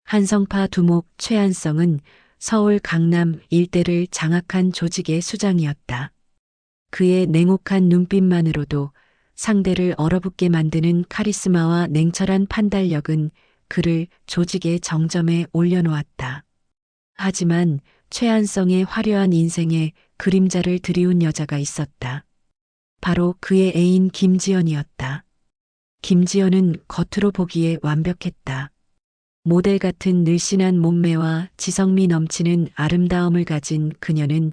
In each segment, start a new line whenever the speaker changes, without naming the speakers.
한성파 두목 최한성은 서울 강남 일대를 장악한 조직의 수장이었다. 그의 냉혹한 눈빛만으로도 상대를 얼어붙게 만드는 카리스마와 냉철한 판단력은 그를 조직의 정점에 올려놓았다. 하지만 최한성의 화려한 인생에 그림자를 드리운 여자가 있었다. 바로 그의 애인 김지연이었다. 김지연은 겉으로 보기에 완벽했다. 모델 같은 늘씬한 몸매와 지성미 넘치는 아름다움을 가진 그녀는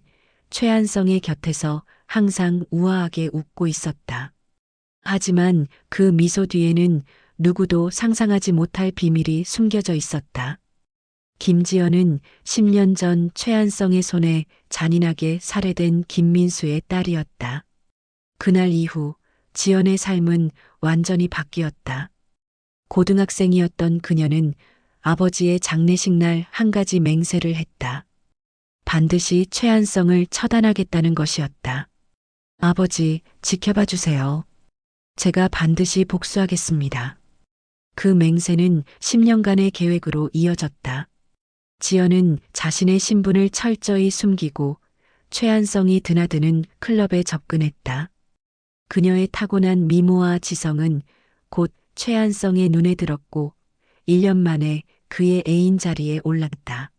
최한성의 곁에서 항상 우아하게 웃고 있었다. 하지만 그 미소 뒤에는 누구도 상상하지 못할 비밀이 숨겨져 있었다. 김지연은 10년 전 최한성의 손에 잔인하게 살해된 김민수의 딸이었다. 그날 이후 지연의 삶은 완전히 바뀌었다. 고등학생이었던 그녀는 아버지의 장례식 날 한 가지 맹세를 했다. 반드시 최한성을 처단하겠다는 것이었다. 아버지, 지켜봐 주세요. 제가 반드시 복수하겠습니다. 그 맹세는 10년간의 계획으로 이어졌다. 지연은 자신의 신분을 철저히 숨기고 최한성이 드나드는 클럽에 접근했다. 그녀의 타고난 미모와 지성은 곧 최한성의 눈에 들었고 1년 만에 그의 애인 자리에 올랐다.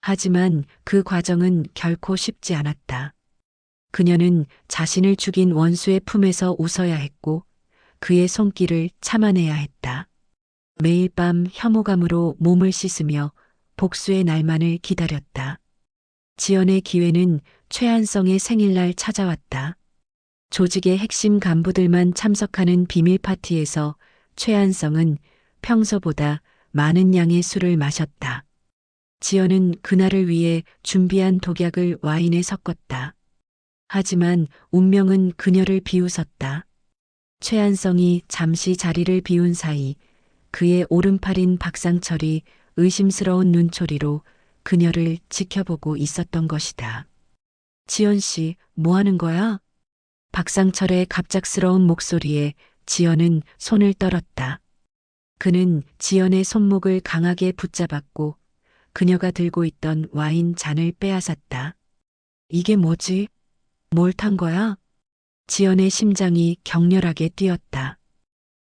하지만 그 과정은 결코 쉽지 않았다. 그녀는 자신을 죽인 원수의 품에서 웃어야 했고 그의 손길을 참아내야 했다. 매일 밤 혐오감으로 몸을 씻으며 복수의 날만을 기다렸다. 지연의 기회는 최한성의 생일날 찾아왔다. 조직의 핵심 간부들만 참석하는 비밀 파티에서 최한성은 평소보다 많은 양의 술을 마셨다. 지연은 그날을 위해 준비한 독약을 와인에 섞었다. 하지만 운명은 그녀를 비웃었다. 최한성이 잠시 자리를 비운 사이 그의 오른팔인 박상철이 의심스러운 눈초리로 그녀를 지켜보고 있었던 것이다. 지연 씨, 뭐 하는 거야? 박상철의 갑작스러운 목소리에 지연은 손을 떨었다. 그는 지연의 손목을 강하게 붙잡았고 그녀가 들고 있던 와인 잔을 빼앗았다. 이게 뭐지? 뭘 탄 거야? 지연의 심장이 격렬하게 뛰었다.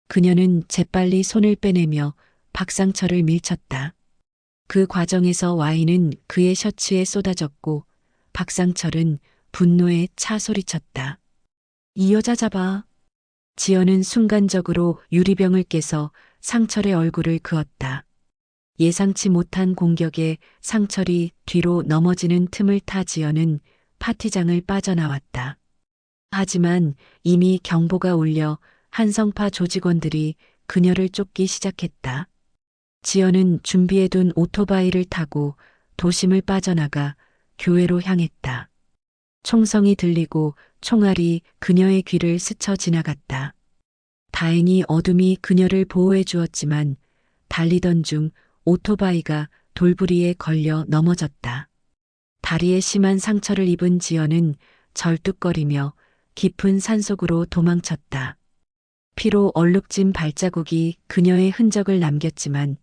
그녀는 재빨리 손을 빼내며 박상철을 밀쳤다. 그 과정에서 와인은 그의 셔츠에 쏟아졌고 박상철은 분노에 차 소리쳤다. 이 여자 잡아. 지연은 순간적으로 유리병을 깨서 상철의 얼굴을 그었다. 예상치 못한 공격에 상철이 뒤로 넘어지는 틈을 타 지연은 파티장을 빠져나왔다. 하지만 이미 경보가 울려 한성파 조직원들이 그녀를 쫓기 시작했다. 지연은 준비해둔 오토바이를 타고 도심을 빠져나가 교회로 향했다. 총성이 들리고 총알이 그녀의 귀를 스쳐 지나갔다. 다행히 어둠이 그녀를 보호해 주었지만 달리던 중 오토바이가 돌부리에 걸려 넘어졌다. 다리에 심한 상처를 입은 지연은 절뚝거리며 깊은 산속으로 도망쳤다. 피로 얼룩진 발자국이 그녀의 흔적을 남겼지만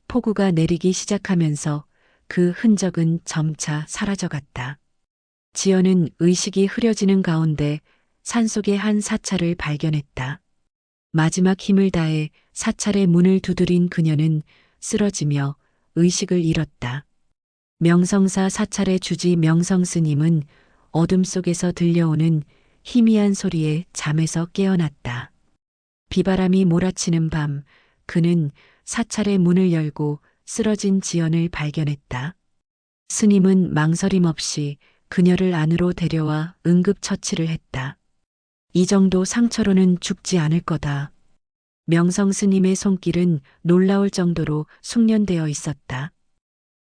폭우가 내리기 시작하면서 그 흔적은 점차 사라져갔다. 지연은 의식이 흐려지는 가운데 산속의 한 사찰을 발견했다. 마지막 힘을 다해 사찰의 문을 두드린 그녀는 쓰러지며 의식을 잃었다. 명성사 사찰의 주지 명성스님은 어둠 속에서 들려오는 희미한 소리에 잠에서 깨어났다. 비바람이 몰아치는 밤, 그는 사찰의 문을 열고 쓰러진 지연을 발견했다. 스님은 망설임 없이 그녀를 안으로 데려와 응급처치를 했다. 이 정도 상처로는 죽지 않을 거다. 명성 스님의 손길은 놀라울 정도로 숙련되어 있었다.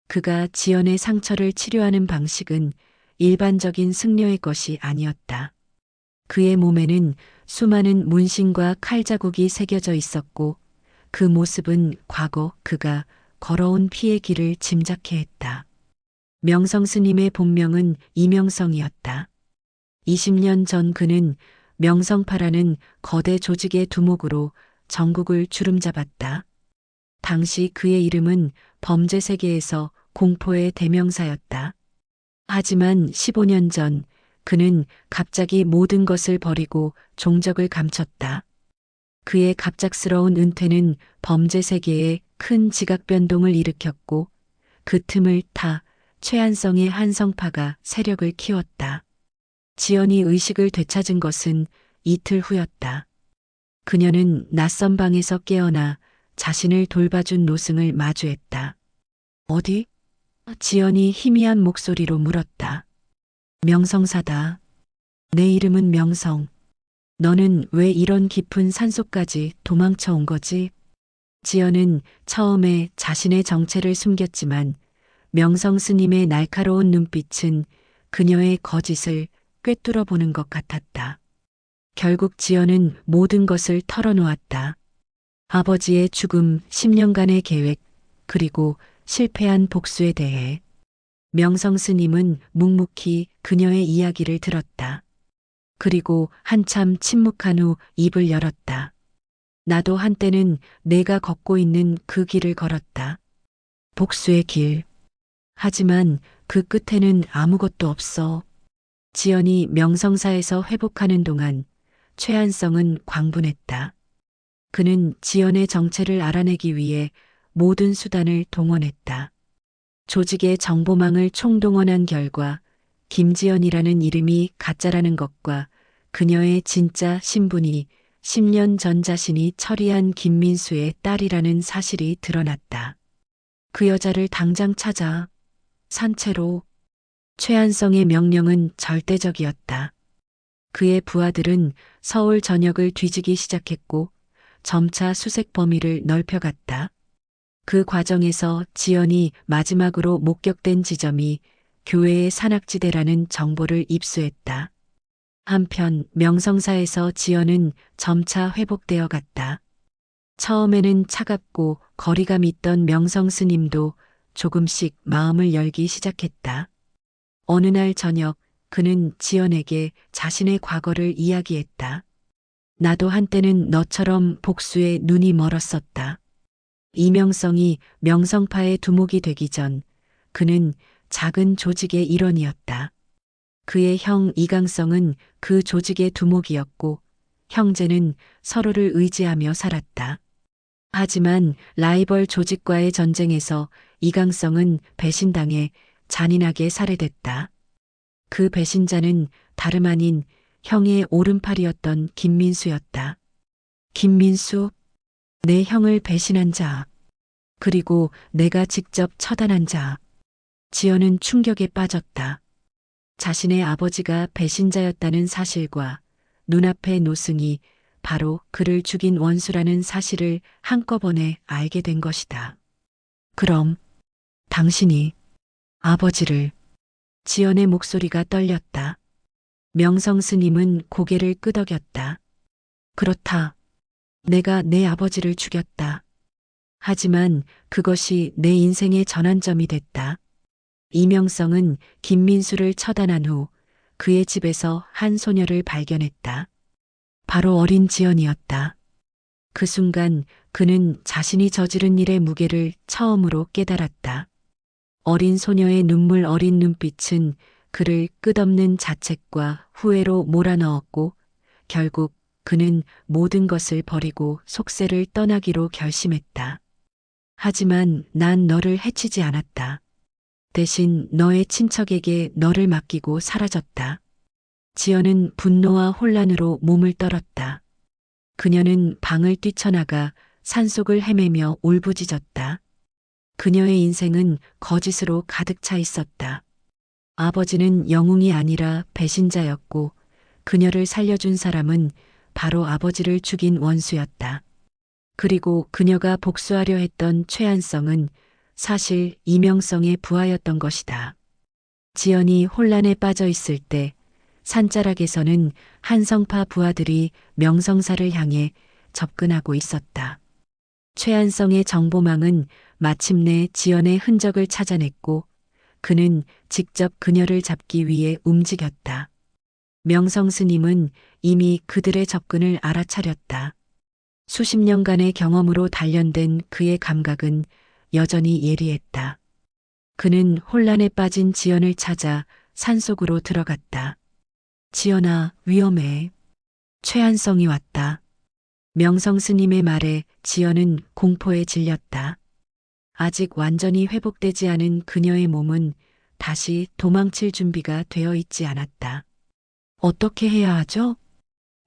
그가 지연의 상처를 치료하는 방식은 일반적인 승려의 것이 아니었다. 그의 몸에는 수많은 문신과 칼자국이 새겨져 있었고 그 모습은 과거 그가 걸어온 피의 길을 짐작케 했다. 명성 스님의 본명은 이명성이었다. 20년 전 그는 명성파라는 거대 조직의 두목으로 전국을 주름잡았다. 당시 그의 이름은 범죄 세계에서 공포의 대명사였다. 하지만 15년 전 그는 갑자기 모든 것을 버리고 종적을 감췄다. 그의 갑작스러운 은퇴는 범죄 세계에 큰 지각 변동을 일으켰고 그 틈을 타 최한성의 한성파가 세력을 키웠다. 지연이 의식을 되찾은 것은 이틀 후였다. 그녀는 낯선 방에서 깨어나 자신을 돌봐준 노승을 마주했다. 어디? 지연이 희미한 목소리로 물었다. 명성사다. 내 이름은 명성. 너는 왜 이런 깊은 산속까지 도망쳐 온 거지? 지연은 처음에 자신의 정체를 숨겼지만 명성 스님의 날카로운 눈빛은 그녀의 거짓을 꿰뚫어 보는 것 같았다. 결국 지연은 모든 것을 털어놓았다. 아버지의 죽음, 10년간의 계획, 그리고 실패한 복수에 대해. 명성 스님은 묵묵히 그녀의 이야기를 들었다. 그리고 한참 침묵한 후 입을 열었다. 나도 한때는 내가 걷고 있는 그 길을 걸었다. 복수의 길. 하지만 그 끝에는 아무것도 없어. 지연이 명성사에서 회복하는 동안 최한성은 광분했다. 그는 지연의 정체를 알아내기 위해 모든 수단을 동원했다. 조직의 정보망을 총동원한 결과 김지연이라는 이름이 가짜라는 것과 그녀의 진짜 신분이 10년 전 자신이 처리한 김민수의 딸이라는 사실이 드러났다. 그 여자를 당장 찾아. 산채로. 최한성의 명령은 절대적이었다. 그의 부하들은 서울 전역을 뒤지기 시작했고 점차 수색 범위를 넓혀갔다. 그 과정에서 지연이 마지막으로 목격된 지점이 교회의 산악지대라는 정보를 입수했다. 한편 명성사에서 지연은 점차 회복되어 갔다. 처음에는 차갑고 거리감 있던 명성 스님도 조금씩 마음을 열기 시작했다. 어느 날 저녁 그는 지연에게 자신의 과거를 이야기했다. 나도 한때는 너처럼 복수에 눈이 멀었었다. 이명성이 명성파의 두목이 되기 전 그는 작은 조직의 일원이었다. 그의 형 이강성은 그 조직의 두목이었고 형제는 서로를 의지하며 살았다. 하지만 라이벌 조직과의 전쟁에서 이강성은 배신당해 잔인하게 살해됐다. 그 배신자는 다름 아닌 형의 오른팔이었던 김민수였다. 김민수? 내 형을 배신한 자. 그리고 내가 직접 처단한 자. 지연은 충격에 빠졌다. 자신의 아버지가 배신자였다는 사실과 눈앞의 노승이 바로 그를 죽인 원수라는 사실을 한꺼번에 알게 된 것이다. 그럼 당신이 아버지를. 지연의 목소리가 떨렸다. 명성 스님은 고개를 끄덕였다. 그렇다. 내가 내 아버지를 죽였다. 하지만 그것이 내 인생의 전환점이 됐다. 이명성은 김민수를 처단한 후 그의 집에서 한 소녀를 발견했다. 바로 어린 지연이었다. 그 순간 그는 자신이 저지른 일의 무게를 처음으로 깨달았다. 어린 소녀의 눈물 어린 눈빛은 그를 끝없는 자책과 후회로 몰아넣었고 결국 그는 모든 것을 버리고 속세를 떠나기로 결심했다. 하지만 난 너를 해치지 않았다. 대신 너의 친척에게 너를 맡기고 사라졌다. 지연은 분노와 혼란으로 몸을 떨었다. 그녀는 방을 뛰쳐나가 산속을 헤매며 울부짖었다. 그녀의 인생은 거짓으로 가득 차 있었다. 아버지는 영웅이 아니라 배신자였고 그녀를 살려준 사람은 바로 아버지를 죽인 원수였다. 그리고 그녀가 복수하려 했던 최한성은 사실 이명성의 부하였던 것이다. 지연이 혼란에 빠져 있을 때 산자락에서는 한성파 부하들이 명성사를 향해 접근하고 있었다. 최한성의 정보망은 마침내 지연의 흔적을 찾아냈고 그는 직접 그녀를 잡기 위해 움직였다. 명성 스님은 이미 그들의 접근을 알아차렸다. 수십 년간의 경험으로 단련된 그의 감각은 여전히 예리했다. 그는 혼란에 빠진 지연을 찾아 산속으로 들어갔다. 지연아, 위험해. 최한성이 왔다. 명성 스님의 말에 지연은 공포에 질렸다. 아직 완전히 회복되지 않은 그녀의 몸은 다시 도망칠 준비가 되어 있지 않았다. 어떻게 해야 하죠?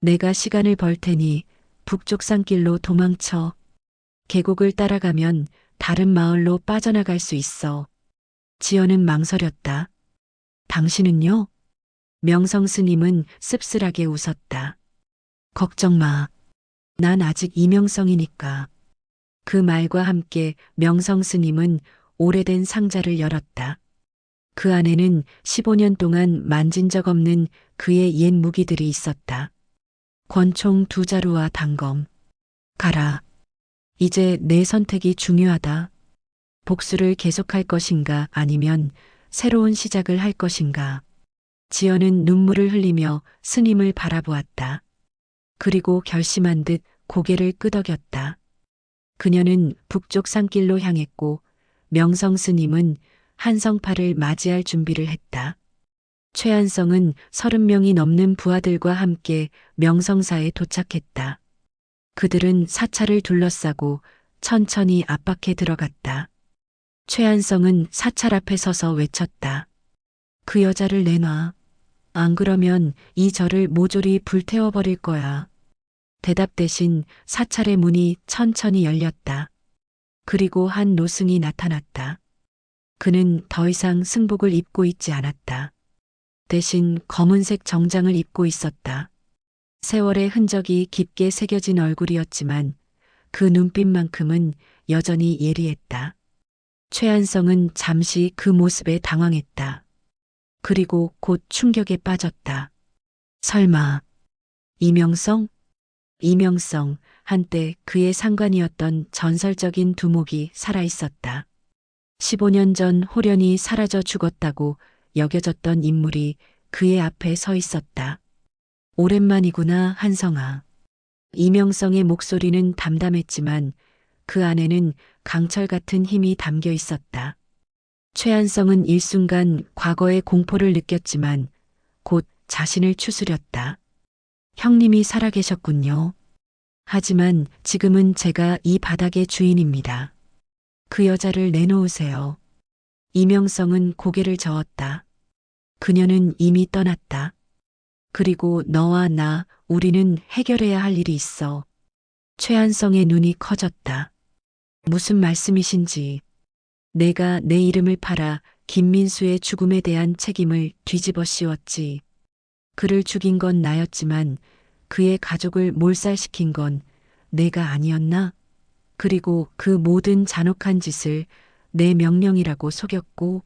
내가 시간을 벌 테니 북쪽 산길로 도망쳐. 계곡을 따라가면 다른 마을로 빠져나갈 수 있어. 지연은 망설였다. 당신은요? 명성 스님은 씁쓸하게 웃었다. 걱정 마. 난 아직 이명성이니까. 그 말과 함께 명성 스님은 오래된 상자를 열었다. 그 안에는 15년 동안 만진 적 없는 그의 옛 무기들이 있었다. 권총 2자루와 단검. 가라. 이제 내 선택이 중요하다. 복수를 계속할 것인가 아니면 새로운 시작을 할 것인가. 지연은 눈물을 흘리며 스님을 바라보았다. 그리고 결심한 듯 고개를 끄덕였다. 그녀는 북쪽 산길로 향했고 명성 스님은 한성파를 맞이할 준비를 했다. 최한성은 30명이 넘는 부하들과 함께 명성사에 도착했다. 그들은 사찰을 둘러싸고 천천히 압박해 들어갔다. 최한성은 사찰 앞에 서서 외쳤다. 그 여자를 내놔. 안 그러면 이 절을 모조리 불태워버릴 거야. 대답 대신 사찰의 문이 천천히 열렸다. 그리고 한 노승이 나타났다. 그는 더 이상 승복을 입고 있지 않았다. 대신 검은색 정장을 입고 있었다. 세월의 흔적이 깊게 새겨진 얼굴이었지만 그 눈빛만큼은 여전히 예리했다. 최한성은 잠시 그 모습에 당황했다. 그리고 곧 충격에 빠졌다. 설마 이명성? 이명성, 한때 그의 상관이었던 전설적인 두목이 살아있었다. 15년 전 홀연히 사라져 죽었다고 여겨졌던 인물이 그의 앞에 서 있었다. 오랜만이구나, 한성아. 이명성의 목소리는 담담했지만 그 안에는 강철 같은 힘이 담겨 있었다. 최한성은 일순간 과거의 공포를 느꼈지만 곧 자신을 추스렸다. 형님이 살아계셨군요. 하지만 지금은 제가 이 바닥의 주인입니다. 그 여자를 내놓으세요. 이명성은 고개를 저었다. 그녀는 이미 떠났다. 그리고 너와 나, 우리는 해결해야 할 일이 있어. 최한성의 눈이 커졌다. 무슨 말씀이신지. 내가 내 이름을 팔아 김민수의 죽음에 대한 책임을 뒤집어 씌웠지. 그를 죽인 건 나였지만 그의 가족을 몰살시킨 건 내가 아니었나? 그리고 그 모든 잔혹한 짓을 내 명령이라고 속였고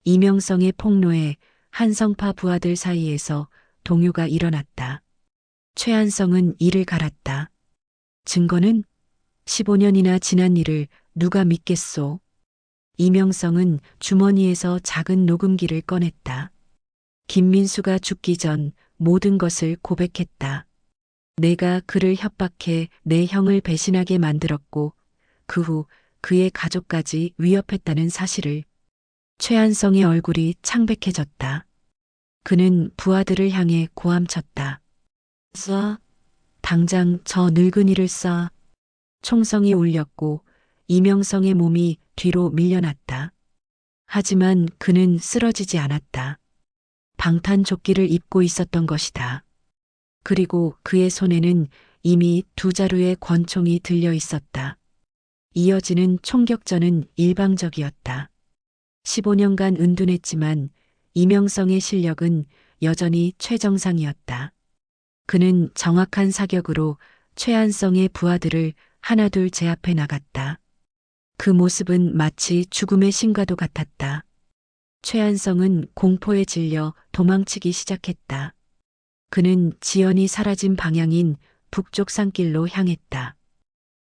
이명성의 폭로에 한성파 부하들 사이에서 동요가 일어났다. 최한성은 이를 갈았다. 증거는 15년이나 지난 일을 누가 믿겠소? 이명성은 주머니에서 작은 녹음기를 꺼냈다. 김민수가 죽기 전 모든 것을 고백했다. 내가 그를 협박해 내 형을 배신하게 만들었고 그 후 그의 가족까지 위협했다는 사실을. 최한성의 얼굴이 창백해졌다. 그는 부하들을 향해 고함쳤다. 쏴. 당장 저 늙은이를 쏴. 총성이 울렸고 이명성의 몸이 뒤로 밀려났다. 하지만 그는 쓰러지지 않았다. 방탄조끼를 입고 있었던 것이다. 그리고 그의 손에는 이미 2자루의 권총이 들려 있었다. 이어지는 총격전은 일방적이었다. 15년간 은둔했지만 이명성의 실력은 여전히 최정상이었다. 그는 정확한 사격으로 최한성의 부하들을 하나둘 제압해 나갔다. 그 모습은 마치 죽음의 신과도 같았다. 최한성은 공포에 질려 도망치기 시작했다. 그는 지연이 사라진 방향인 북쪽 산길로 향했다.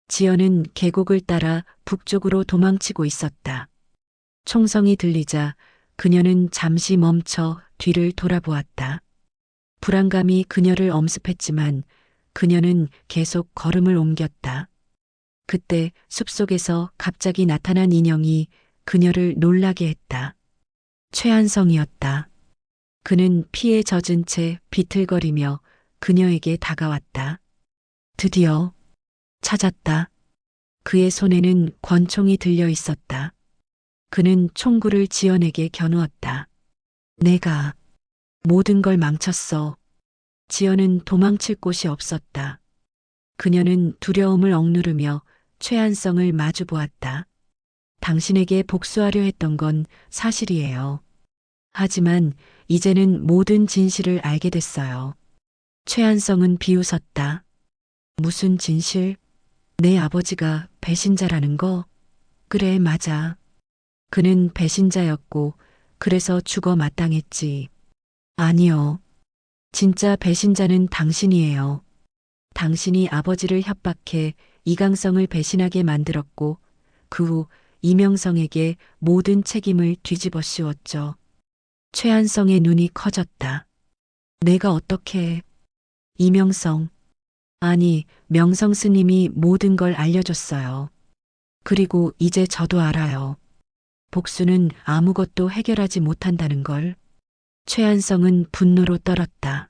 지연은 계곡을 따라 북쪽으로 도망치고 있었다. 총성이 들리자 그녀는 잠시 멈춰 뒤를 돌아보았다. 불안감이 그녀를 엄습했지만 그녀는 계속 걸음을 옮겼다. 그때 숲속에서 갑자기 나타난 인형이 그녀를 놀라게 했다. 최한성이었다. 그는 피에 젖은 채 비틀거리며 그녀에게 다가왔다. 드디어 찾았다. 그의 손에는 권총이 들려 있었다. 그는 총구를 지연에게 겨누었다. 내가 모든 걸 망쳤어. 지연은 도망칠 곳이 없었다. 그녀는 두려움을 억누르며 최한성을 마주 보았다. 당신에게 복수하려 했던 건 사실이에요. 하지만 이제는 모든 진실을 알게 됐어요. 최한성은 비웃었다. 무슨 진실? 내 아버지가 배신자라는 거? 그래, 맞아. 그는 배신자였고, 그래서 죽어 마땅했지. 아니요. 진짜 배신자는 당신이에요. 당신이 아버지를 협박해 이강성을 배신하게 만들었고, 그 후 이명성에게 모든 책임을 뒤집어 씌웠죠. 최한성의 눈이 커졌다. 내가 어떻게... 이명성. 아니, 명성 스님이 모든 걸 알려줬어요. 그리고 이제 저도 알아요. 복수는 아무것도 해결하지 못한다는 걸. 최한성은 분노로 떨었다.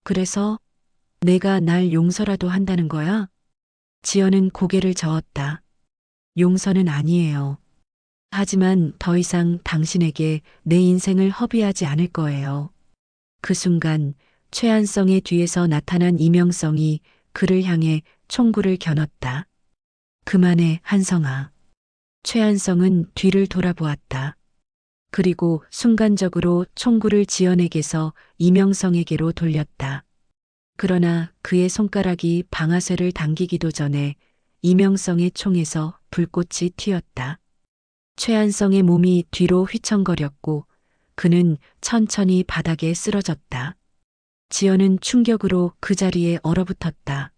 그래서 내가 날 용서라도 한다는 거야? 지연은 고개를 저었다. 용서는 아니에요. 하지만 더 이상 당신에게 내 인생을 허비하지 않을 거예요. 그 순간 최한성의 뒤에서 나타난 이명성이 그를 향해 총구를 겨눴다. 그만해, 한성아. 최한성은 뒤를 돌아보았다. 그리고 순간적으로 총구를 지연에게서 이명성에게로 돌렸다. 그러나 그의 손가락이 방아쇠를 당기기도 전에 이명성의 총에서 불꽃이 튀었다. 최한성의 몸이 뒤로 휘청거렸고 그는 천천히 바닥에 쓰러졌다. 지연은 충격으로 그 자리에 얼어붙었다.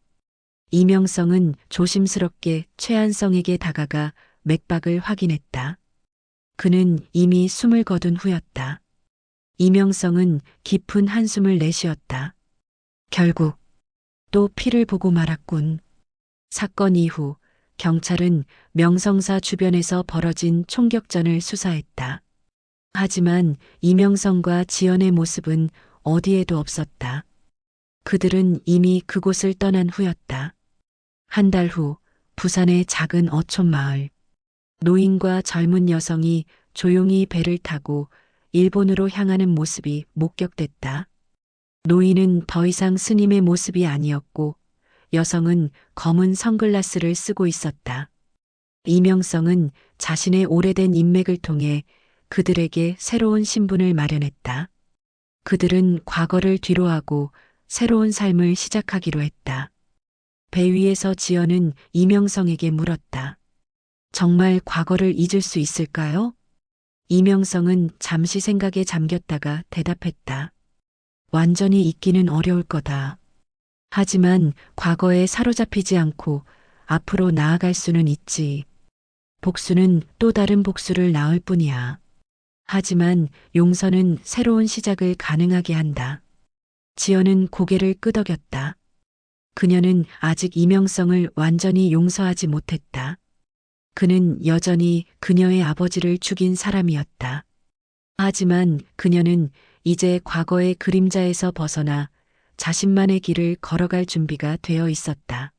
이명성은 조심스럽게 최한성에게 다가가 맥박을 확인했다. 그는 이미 숨을 거둔 후였다. 이명성은 깊은 한숨을 내쉬었다. 결국 또 피를 보고 말았군. 사건 이후 경찰은 명성사 주변에서 벌어진 총격전을 수사했다. 하지만 이명성과 지연의 모습은 어디에도 없었다. 그들은 이미 그곳을 떠난 후였다. 한 달 후 부산의 작은 어촌 마을. 노인과 젊은 여성이 조용히 배를 타고 일본으로 향하는 모습이 목격됐다. 노인은 더 이상 스님의 모습이 아니었고 여성은 검은 선글라스를 쓰고 있었다. 이명성은 자신의 오래된 인맥을 통해 그들에게 새로운 신분을 마련했다. 그들은 과거를 뒤로하고 새로운 삶을 시작하기로 했다. 배 위에서 지연은 이명성에게 물었다. 정말 과거를 잊을 수 있을까요? 이명성은 잠시 생각에 잠겼다가 대답했다. 완전히 잊기는 어려울 거다. 하지만 과거에 사로잡히지 않고 앞으로 나아갈 수는 있지. 복수는 또 다른 복수를 낳을 뿐이야. 하지만 용서는 새로운 시작을 가능하게 한다. 지연은 고개를 끄덕였다. 그녀는 아직 이명성을 완전히 용서하지 못했다. 그는 여전히 그녀의 아버지를 죽인 사람이었다. 하지만 그녀는 이제 과거의 그림자에서 벗어나 자신만의 길을 걸어갈 준비가 되어 있었다.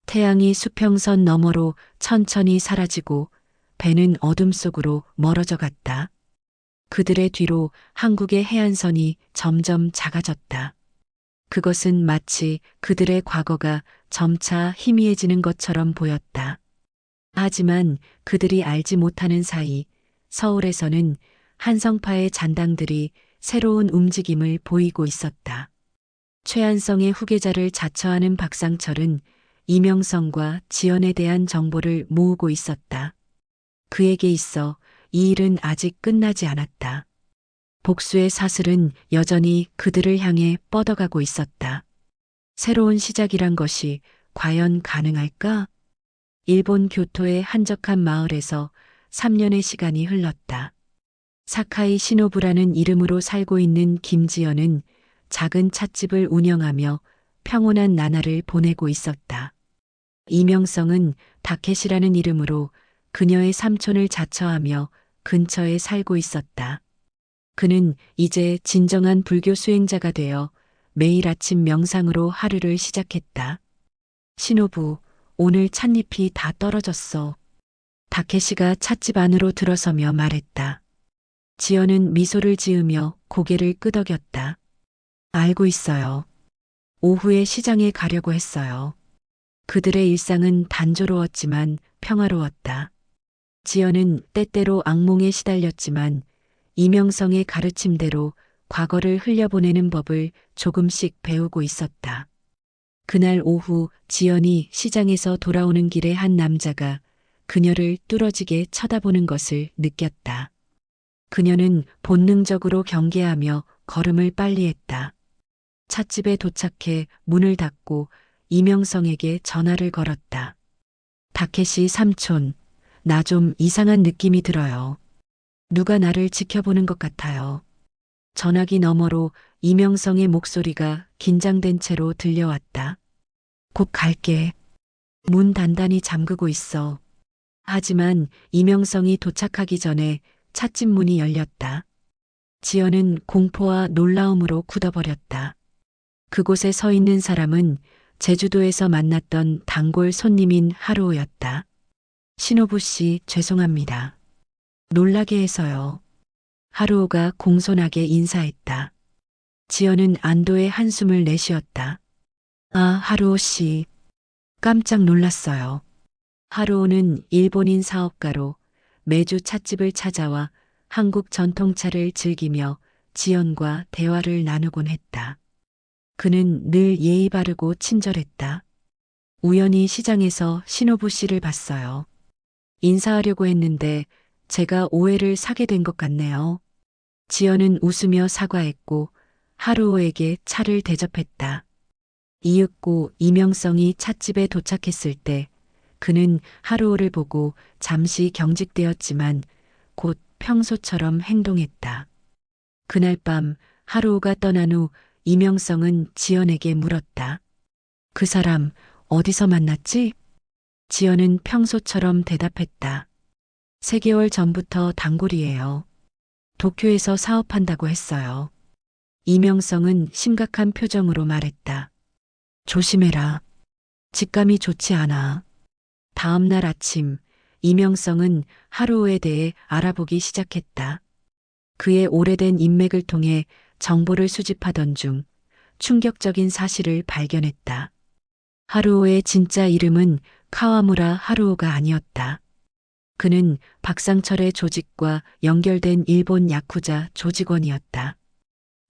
태양이 수평선 너머로 천천히 사라지고 배는 어둠 속으로 멀어져 갔다. 그들의 뒤로 한국의 해안선이 점점 작아졌다. 그것은 마치 그들의 과거가 점차 희미해지는 것처럼 보였다. 하지만 그들이 알지 못하는 사이 서울에서는 한성파의 잔당들이 새로운 움직임을 보이고 있었다. 최한성의 후계자를 자처하는 박상철은 이명성과 지연에 대한 정보를 모으고 있었다. 그에게 있어 이 일은 아직 끝나지 않았다. 복수의 사슬은 여전히 그들을 향해 뻗어가고 있었다. 새로운 시작이란 것이 과연 가능할까? 일본 교토의 한적한 마을에서 3년의 시간이 흘렀다. 사카이 시노부라는 이름으로 살고 있는 김지연은 작은 찻집을 운영하며 평온한 나날을 보내고 있었다. 이명성은 다켓이라는 이름으로 그녀의 삼촌을 자처하며 근처에 살고 있었다. 그는 이제 진정한 불교 수행자가 되어 매일 아침 명상으로 하루를 시작했다. 신호부, 오늘 찻잎이 다 떨어졌어. 다케시가 찻집 안으로 들어서며 말했다. 지연은 미소를 지으며 고개를 끄덕였다. 알고 있어요. 오후에 시장에 가려고 했어요. 그들의 일상은 단조로웠지만 평화로웠다. 지연은 때때로 악몽에 시달렸지만 이명성의 가르침대로 과거를 흘려보내는 법을 조금씩 배우고 있었다. 그날 오후 지연이 시장에서 돌아오는 길에 한 남자가 그녀를 뚫어지게 쳐다보는 것을 느꼈다. 그녀는 본능적으로 경계하며 걸음을 빨리 했다. 찻집에 도착해 문을 닫고 이명성에게 전화를 걸었다. 다케시 삼촌, 나 좀 이상한 느낌이 들어요. 누가 나를 지켜보는 것 같아요. 전화기 너머로 이명성의 목소리가 긴장된 채로 들려왔다. 곧 갈게. 문 단단히 잠그고 있어. 하지만 이명성이 도착하기 전에 찻집 문이 열렸다. 지연은 공포와 놀라움으로 굳어버렸다. 그곳에 서 있는 사람은 제주도에서 만났던 단골 손님인 하루오였다. 신호부 씨, 죄송합니다. 놀라게 해서요. 하루오가 공손하게 인사했다. 지연은 안도의 한숨을 내쉬었다. 아, 하루오 씨. 깜짝 놀랐어요. 하루오는 일본인 사업가로 매주 찻집을 찾아와 한국 전통차를 즐기며 지연과 대화를 나누곤 했다. 그는 늘 예의 바르고 친절했다. 우연히 시장에서 신호부 씨를 봤어요. 인사하려고 했는데 제가 오해를 사게 된 것 같네요. 지연은 웃으며 사과했고 하루오에게 차를 대접했다. 이윽고 이명성이 찻집에 도착했을 때 그는 하루오를 보고 잠시 경직되었지만 곧 평소처럼 행동했다. 그날 밤 하루오가 떠난 후 이명성은 지연에게 물었다. 그 사람 어디서 만났지? 지연은 평소처럼 대답했다. 3개월 전부터 단골이에요. 도쿄에서 사업한다고 했어요. 이명성은 심각한 표정으로 말했다. 조심해라. 직감이 좋지 않아. 다음 날 아침, 이명성은 하루오에 대해 알아보기 시작했다. 그의 오래된 인맥을 통해 정보를 수집하던 중 충격적인 사실을 발견했다. 하루오의 진짜 이름은 카와무라 하루오가 아니었다. 그는 박상철의 조직과 연결된 일본 야쿠자 조직원이었다.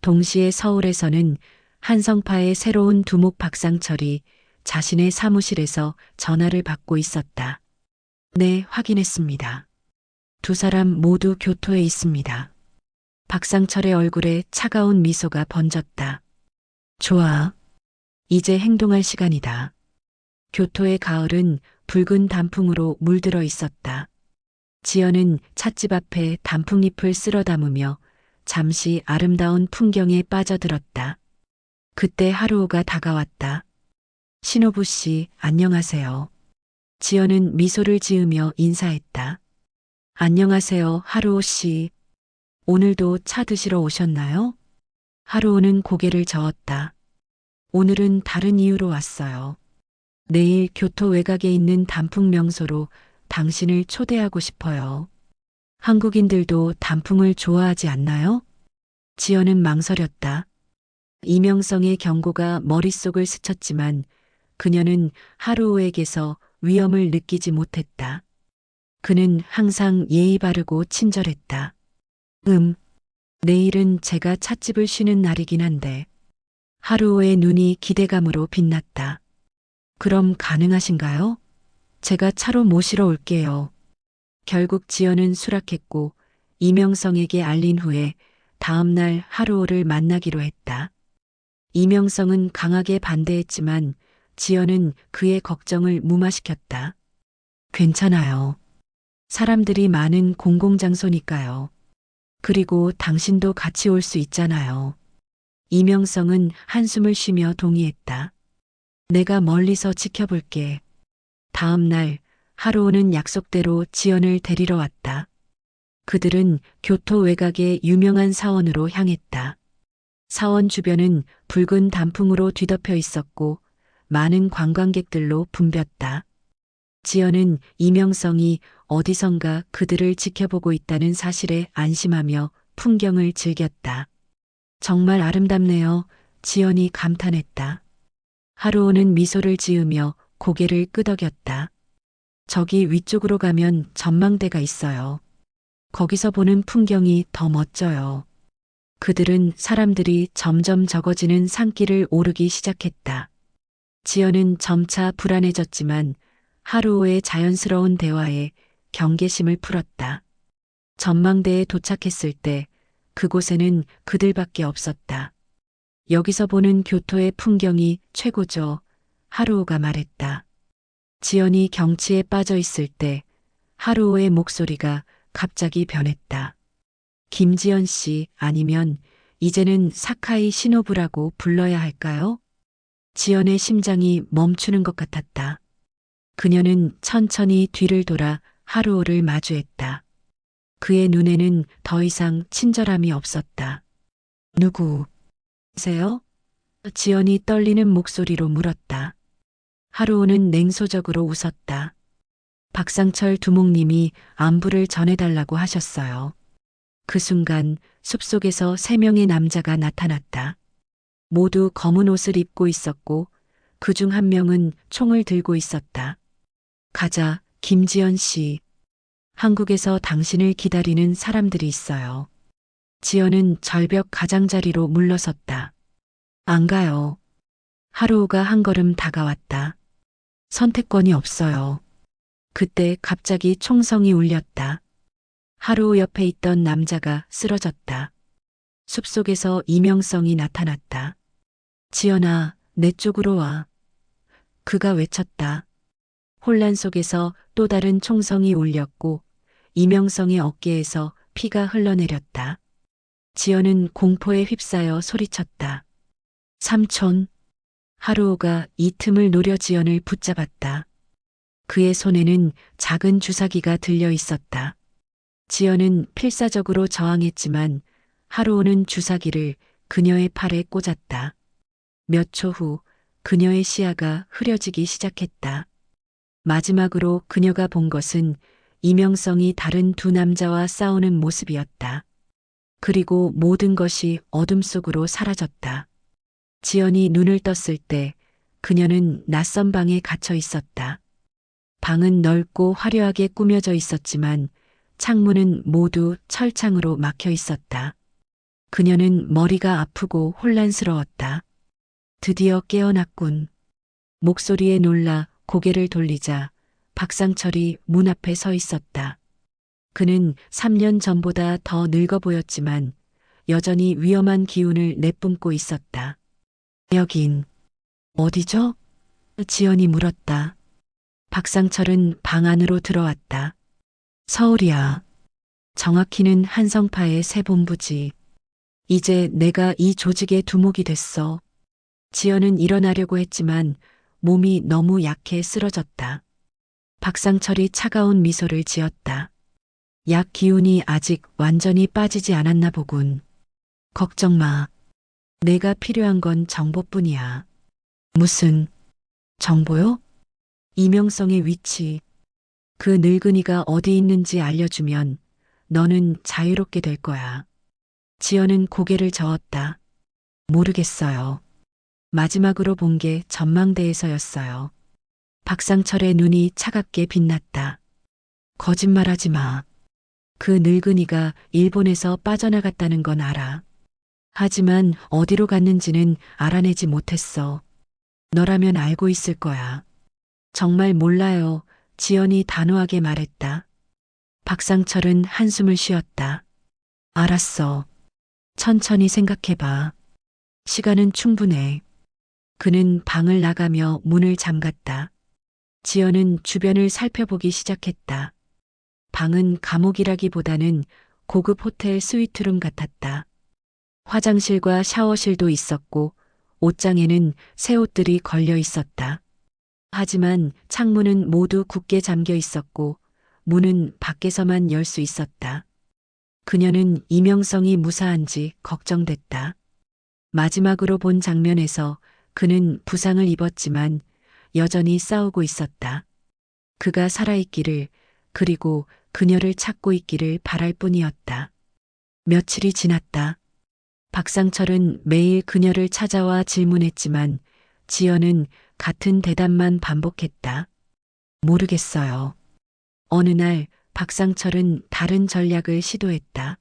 동시에 서울에서는 한성파의 새로운 두목 박상철이 자신의 사무실에서 전화를 받고 있었다. 네, 확인했습니다. 2 사람 모두 교토에 있습니다. 박상철의 얼굴에 차가운 미소가 번졌다. 좋아. 이제 행동할 시간이다. 교토의 가을은 붉은 단풍으로 물들어 있었다. 지연은 찻집 앞에 단풍잎을 쓸어 담으며 잠시 아름다운 풍경에 빠져들었다. 그때 하루오가 다가왔다. 신호부 씨, 안녕하세요. 지연은 미소를 지으며 인사했다. 안녕하세요, 하루오 씨. 오늘도 차 드시러 오셨나요? 하루오는 고개를 저었다. 오늘은 다른 이유로 왔어요. 내일 교토 외곽에 있는 단풍 명소로 당신을 초대하고 싶어요. 한국인들도 단풍을 좋아하지 않나요? 지연은 망설였다. 이명성의 경고가 머릿속을 스쳤지만 그녀는 하루오에게서 위험을 느끼지 못했다. 그는 항상 예의 바르고 친절했다. 내일은 제가 찻집을 쉬는 날이긴 한데. 하루오의 눈이 기대감으로 빛났다. 그럼 가능하신가요? 제가 차로 모시러 올게요. 결국 지연은 수락했고 이명성에게 알린 후에 다음 날 하루오를 만나기로 했다. 이명성은 강하게 반대했지만 지연은 그의 걱정을 무마시켰다. 괜찮아요. 사람들이 많은 공공장소니까요. 그리고 당신도 같이 올 수 있잖아요. 이명성은 한숨을 쉬며 동의했다. 내가 멀리서 지켜볼게. 다음 날 하루오는 약속대로 지연을 데리러 왔다. 그들은 교토 외곽의 유명한 사원으로 향했다. 사원 주변은 붉은 단풍으로 뒤덮여 있었고 많은 관광객들로 붐볐다. 지연은 이명성이 어디선가 그들을 지켜보고 있다는 사실에 안심하며 풍경을 즐겼다. 정말 아름답네요. 지연이 감탄했다. 하루오는 미소를 지으며 고개를 끄덕였다. 저기 위쪽으로 가면 전망대가 있어요. 거기서 보는 풍경이 더 멋져요. 그들은 사람들이 점점 적어지는 산길을 오르기 시작했다. 지연은 점차 불안해졌지만 하루오의 자연스러운 대화에 경계심을 풀었다. 전망대에 도착했을 때 그곳에는 그들밖에 없었다. 여기서 보는 교토의 풍경이 최고죠. 하루오가 말했다. 지연이 경치에 빠져 있을 때 하루오의 목소리가 갑자기 변했다. 김지연 씨 아니면 이제는 사카이 시노부라고 불러야 할까요? 지연의 심장이 멈추는 것 같았다. 그녀는 천천히 뒤를 돌아 하루오를 마주했다. 그의 눈에는 더 이상 친절함이 없었다. 누구세요? 지연이 떨리는 목소리로 물었다. 하루오는 냉소적으로 웃었다. 박상철 두목님이 안부를 전해달라고 하셨어요. 그 순간 숲속에서 3명의 남자가 나타났다. 모두 검은 옷을 입고 있었고 그중 한 명은 총을 들고 있었다. 가자, 김지연 씨. 한국에서 당신을 기다리는 사람들이 있어요. 지연은 절벽 가장자리로 물러섰다. 안 가요. 하루오가 한 걸음 다가왔다. 선택권이 없어요. 그때 갑자기 총성이 울렸다. 하루오 옆에 있던 남자가 쓰러졌다. 숲속에서 이명성이 나타났다. 지연아, 내 쪽으로 와. 그가 외쳤다. 혼란 속에서 또 다른 총성이 울렸고 이명성의 어깨에서 피가 흘러내렸다. 지연은 공포에 휩싸여 소리쳤다. 삼촌. 하루오가 이 틈을 노려 지연을 붙잡았다. 그의 손에는 작은 주사기가 들려 있었다. 지연은 필사적으로 저항했지만 하루오는 주사기를 그녀의 팔에 꽂았다. 몇 초 후 그녀의 시야가 흐려지기 시작했다. 마지막으로 그녀가 본 것은 이명성이 다른 두 남자와 싸우는 모습이었다. 그리고 모든 것이 어둠 속으로 사라졌다. 지연이 눈을 떴을 때 그녀는 낯선 방에 갇혀 있었다. 방은 넓고 화려하게 꾸며져 있었지만 창문은 모두 철창으로 막혀 있었다. 그녀는 머리가 아프고 혼란스러웠다. 드디어 깨어났군. 목소리에 놀라 고개를 돌리자 박상철이 문 앞에 서 있었다. 그는 3년 전보다 더 늙어 보였지만 여전히 위험한 기운을 내뿜고 있었다. 여긴 어디죠? 지연이 물었다. 박상철은 방 안으로 들어왔다. 서울이야. 정확히는 한성파의 새 본부지. 이제 내가 이 조직의 두목이 됐어. 지연은 일어나려고 했지만 몸이 너무 약해 쓰러졌다. 박상철이 차가운 미소를 지었다. 약 기운이 아직 완전히 빠지지 않았나 보군. 걱정 마. 내가 필요한 건 정보뿐이야. 무슨 정보요? 이명성의 위치. 그 늙은이가 어디 있는지 알려주면 너는 자유롭게 될 거야. 지연은 고개를 저었다. 모르겠어요. 마지막으로 본 게 전망대에서였어요. 박상철의 눈이 차갑게 빛났다. 거짓말하지 마. 그 늙은이가 일본에서 빠져나갔다는 건 알아. 하지만 어디로 갔는지는 알아내지 못했어. 너라면 알고 있을 거야. 정말 몰라요. 지연이 단호하게 말했다. 박상철은 한숨을 쉬었다. 알았어. 천천히 생각해봐. 시간은 충분해. 그는 방을 나가며 문을 잠갔다. 지연은 주변을 살펴보기 시작했다. 방은 감옥이라기보다는 고급 호텔 스위트룸 같았다. 화장실과 샤워실도 있었고 옷장에는 새 옷들이 걸려 있었다. 하지만 창문은 모두 굳게 잠겨 있었고 문은 밖에서만 열 수 있었다. 그녀는 이명성이 무사한지 걱정됐다. 마지막으로 본 장면에서 그는 부상을 입었지만 여전히 싸우고 있었다. 그가 살아있기를, 그리고 그녀를 찾고 있기를 바랄 뿐이었다. 며칠이 지났다. 박상철은 매일 그녀를 찾아와 질문했지만 지연은 같은 대답만 반복했다. 모르겠어요. 어느 날 박상철은 다른 전략을 시도했다.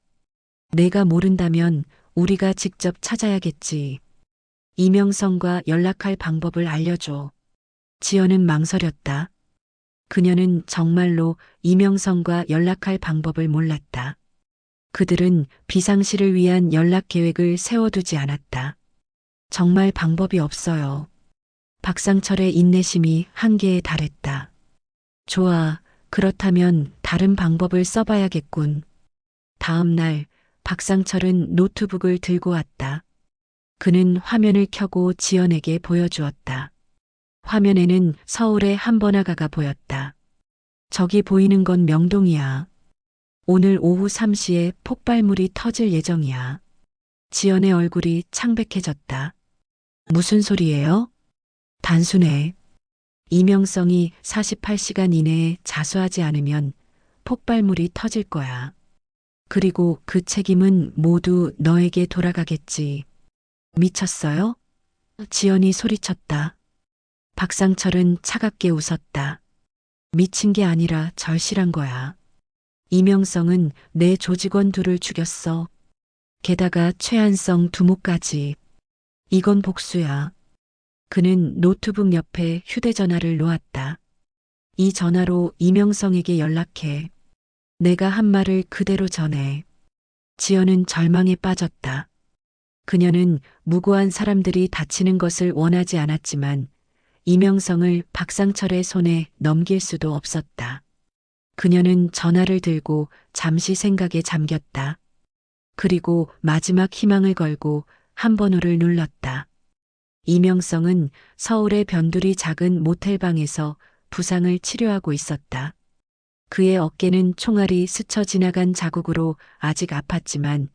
내가 모른다면 우리가 직접 찾아야겠지. 이명성과 연락할 방법을 알려줘. 지연은 망설였다. 그녀는 정말로 이명성과 연락할 방법을 몰랐다. 그들은 비상시를 위한 연락 계획을 세워두지 않았다. 정말 방법이 없어요. 박상철의 인내심이 한계에 달했다. 좋아, 그렇다면 다른 방법을 써봐야겠군. 다음 날 박상철은 노트북을 들고 왔다. 그는 화면을 켜고 지연에게 보여주었다. 화면에는 서울의 한 번화가가 보였다. 저기 보이는 건 명동이야. 오늘 오후 3시에 폭발물이 터질 예정이야. 지연의 얼굴이 창백해졌다. 무슨 소리예요? 단순해. 이명성이 48시간 이내에 자수하지 않으면 폭발물이 터질 거야. 그리고 그 책임은 모두 너에게 돌아가겠지. 미쳤어요? 지연이 소리쳤다. 박상철은 차갑게 웃었다. 미친 게 아니라 절실한 거야. 이명성은 내 조직원 둘을 죽였어. 게다가 최한성 두목까지. 이건 복수야. 그는 노트북 옆에 휴대전화를 놓았다. 이 전화로 이명성에게 연락해. 내가 한 말을 그대로 전해. 지연은 절망에 빠졌다. 그녀는 무고한 사람들이 다치는 것을 원하지 않았지만 이명성을 박상철의 손에 넘길 수도 없었다. 그녀는 전화를 들고 잠시 생각에 잠겼다. 그리고 마지막 희망을 걸고 한 번호를 눌렀다. 이명성은 서울의 변두리 작은 모텔방에서 부상을 치료하고 있었다. 그의 어깨는 총알이 스쳐 지나간 자국으로 아직 아팠지만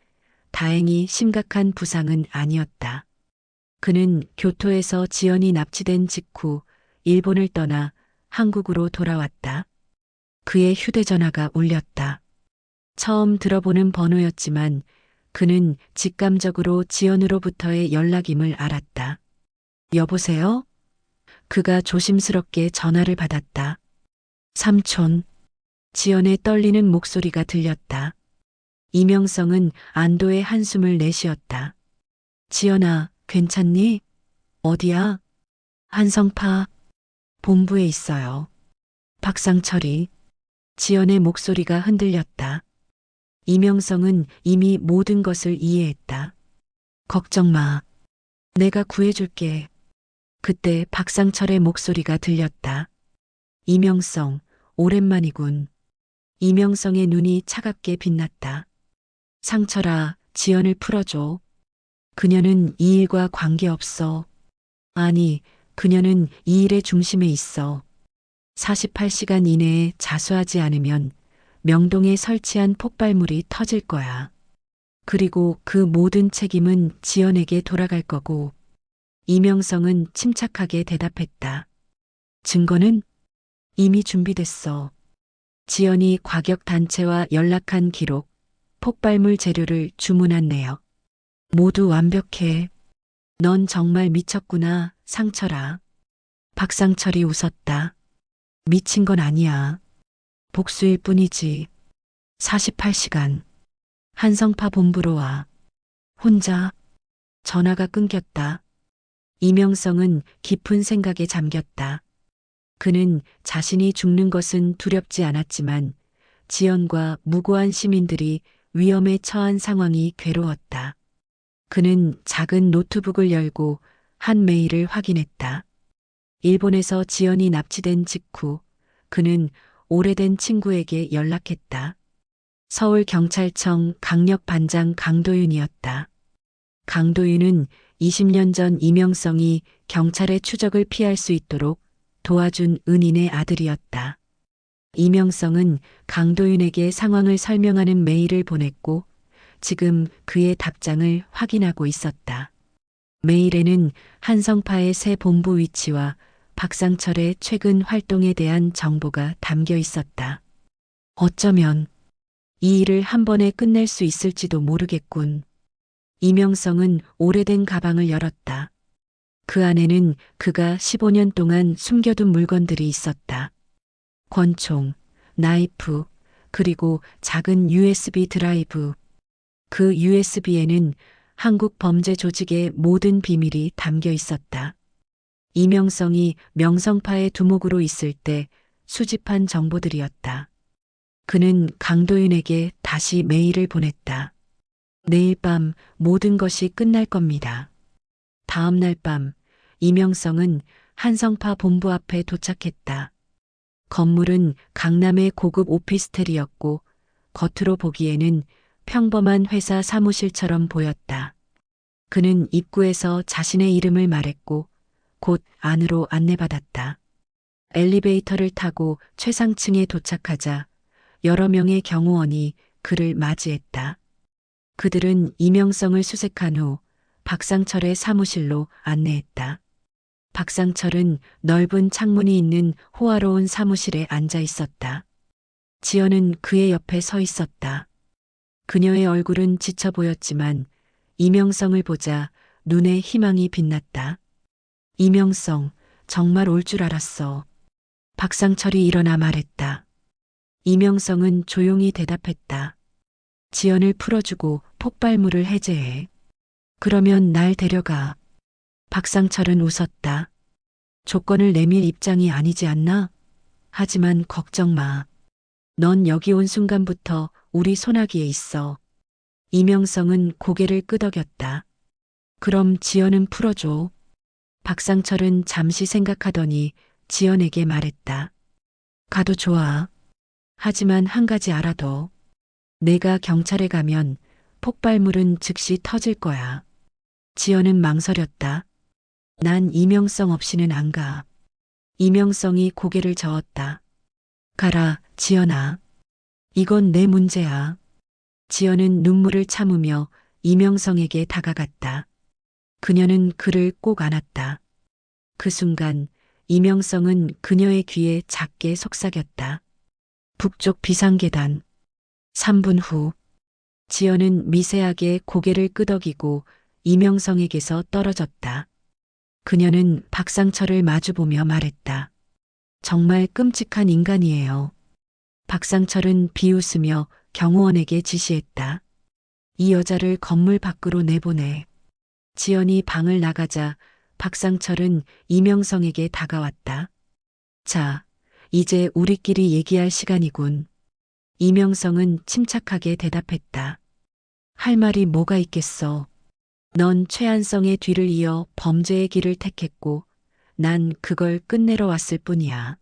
다행히 심각한 부상은 아니었다. 그는 교토에서 지연이 납치된 직후 일본을 떠나 한국으로 돌아왔다. 그의 휴대전화가 울렸다. 처음 들어보는 번호였지만 그는 직감적으로 지연으로부터의 연락임을 알았다. 여보세요? 그가 조심스럽게 전화를 받았다. 삼촌. 지연의 떨리는 목소리가 들렸다. 이명성은 안도의 한숨을 내쉬었다. 지연아, 괜찮니? 어디야? 한성파. 본부에 있어요. 박상철이. 지연의 목소리가 흔들렸다. 이명성은 이미 모든 것을 이해했다. 걱정 마. 내가 구해줄게. 그때 박상철의 목소리가 들렸다. 이명성, 오랜만이군. 이명성의 눈이 차갑게 빛났다. 상철아, 지연을 풀어줘. 그녀는 이 일과 관계없어. 아니, 그녀는 이 일의 중심에 있어. 48시간 이내에 자수하지 않으면 명동에 설치한 폭발물이 터질 거야. 그리고 그 모든 책임은 지연에게 돌아갈 거고. 이명성은 침착하게 대답했다. 증거는 이미 준비됐어. 지연이 과격단체와 연락한 기록, 폭발물 재료를 주문한 내역. 모두 완벽해. 넌 정말 미쳤구나, 상철아. 박상철이 웃었다. 미친 건 아니야. 복수일 뿐이지. 48시간. 한성파 본부로 와. 혼자. 전화가 끊겼다. 이명성은 깊은 생각에 잠겼다. 그는 자신이 죽는 것은 두렵지 않았지만 지연과 무고한 시민들이 위험에 처한 상황이 괴로웠다. 그는 작은 노트북을 열고 한 메일을 확인했다. 일본에서 지연이 납치된 직후 그는 오래된 친구에게 연락했다. 서울경찰청 강력반장 강도윤이었다. 강도윤은 20년 전 이명성이 경찰의 추적을 피할 수 있도록 도와준 은인의 아들이었다. 이명성은 강도윤에게 상황을 설명하는 메일을 보냈고 지금 그의 답장을 확인하고 있었다. 메일에는 한성파의 새 본부 위치와 박상철의 최근 활동에 대한 정보가 담겨 있었다. 어쩌면 이 일을 한 번에 끝낼 수 있을지도 모르겠군. 이명성은 오래된 가방을 열었다. 그 안에는 그가 15년 동안 숨겨둔 물건들이 있었다. 권총, 나이프, 그리고 작은 USB 드라이브. 그 USB에는 한국 범죄 조직의 모든 비밀이 담겨 있었다. 이명성이 명성파의 두목으로 있을 때 수집한 정보들이었다. 그는 강도윤에게 다시 메일을 보냈다. 내일 밤 모든 것이 끝날 겁니다. 다음 날 밤 이명성은 한성파 본부 앞에 도착했다. 건물은 강남의 고급 오피스텔이었고 겉으로 보기에는 평범한 회사 사무실처럼 보였다. 그는 입구에서 자신의 이름을 말했고 곧 안으로 안내받았다. 엘리베이터를 타고 최상층에 도착하자 여러 명의 경호원이 그를 맞이했다. 그들은 이명성을 수색한 후 박상철의 사무실로 안내했다. 박상철은 넓은 창문이 있는 호화로운 사무실에 앉아 있었다. 지연은 그의 옆에 서 있었다. 그녀의 얼굴은 지쳐 보였지만 이명성을 보자 눈에 희망이 빛났다. 이명성, 정말 올 줄 알았어. 박상철이 일어나 말했다. 이명성은 조용히 대답했다. 지연을 풀어주고 폭발물을 해제해. 그러면 날 데려가. 박상철은 웃었다. 조건을 내밀 입장이 아니지 않나? 하지만 걱정 마. 넌 여기 온 순간부터 우리 손아귀에 있어. 이명성은 고개를 끄덕였다. 그럼 지연은 풀어줘. 박상철은 잠시 생각하더니 지연에게 말했다. 가도 좋아. 하지만 한 가지 알아둬. 내가 경찰에 가면 폭발물은 즉시 터질 거야. 지연은 망설였다. 난 이명성 없이는 안 가. 이명성이 고개를 저었다. 가라, 지연아. 이건 내 문제야. 지연은 눈물을 참으며 이명성에게 다가갔다. 그녀는 그를 꼭 안았다. 그 순간 이명성은 그녀의 귀에 작게 속삭였다. 북쪽 비상계단. 3분 후 지연은 미세하게 고개를 끄덕이고 이명성에게서 떨어졌다. 그녀는 박상철을 마주보며 말했다. 정말 끔찍한 인간이에요. 박상철은 비웃으며 경호원에게 지시했다. 이 여자를 건물 밖으로 내보내. 지연이 방을 나가자 박상철은 이명성에게 다가왔다. 자, 이제 우리끼리 얘기할 시간이군. 이명성은 침착하게 대답했다. 할 말이 뭐가 있겠어. 넌 최한성의 뒤를 이어 범죄의 길을 택했고 난 그걸 끝내러 왔을 뿐이야.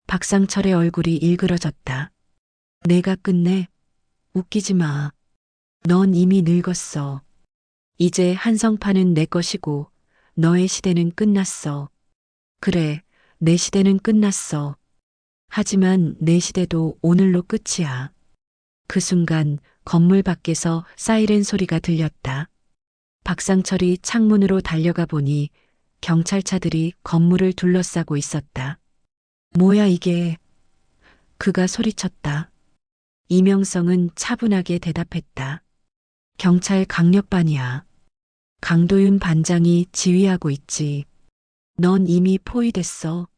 박상철의 얼굴이 일그러졌다. 내가 끝내? 웃기지 마. 넌 이미 늙었어. 이제 한성파는 내 것이고 너의 시대는 끝났어. 그래, 내 시대는 끝났어. 하지만 내 시대도 오늘로 끝이야. 그 순간 건물 밖에서 사이렌 소리가 들렸다. 박상철이 창문으로 달려가 보니 경찰차들이 건물을 둘러싸고 있었다. 뭐야 이게? 그가 소리쳤다. 이명성은 차분하게 대답했다. 경찰 강력반이야. 강도윤 반장이 지휘하고 있지. 넌 이미 포위됐어.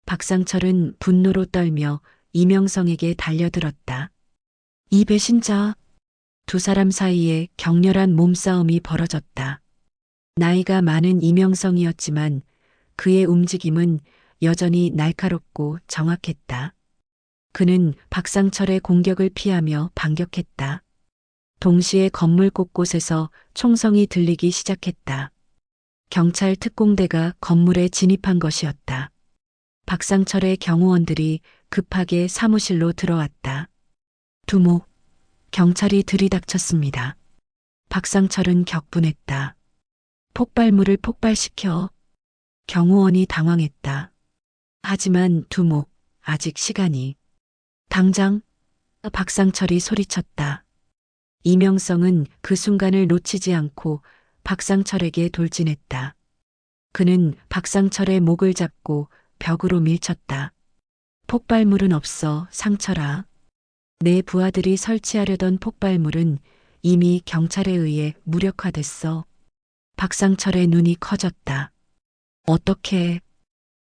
박상철은 분노로 떨며 이명성에게 달려들었다. 이 배신자. 두 사람 사이에 격렬한 몸싸움이 벌어졌다. 나이가 많은 이명성이었지만 그의 움직임은 여전히 날카롭고 정확했다. 그는 박상철의 공격을 피하며 반격했다. 동시에 건물 곳곳에서 총성이 들리기 시작했다. 경찰 특공대가 건물에 진입한 것이었다. 박상철의 경호원들이 급하게 사무실로 들어왔다. 두목, 경찰이 들이닥쳤습니다. 박상철은 격분했다. 폭발물을 폭발시켜. 경호원이 당황했다. 하지만 두목, 아직 시간이. 당장, 박상철이 소리쳤다. 이명성은 그 순간을 놓치지 않고 박상철에게 돌진했다. 그는 박상철의 목을 잡고 벽으로 밀쳤다. 폭발물은 없어, 상철아. 내 부하들이 설치하려던 폭발물은 이미 경찰에 의해 무력화됐어. 박상철의 눈이 커졌다. 어떻게?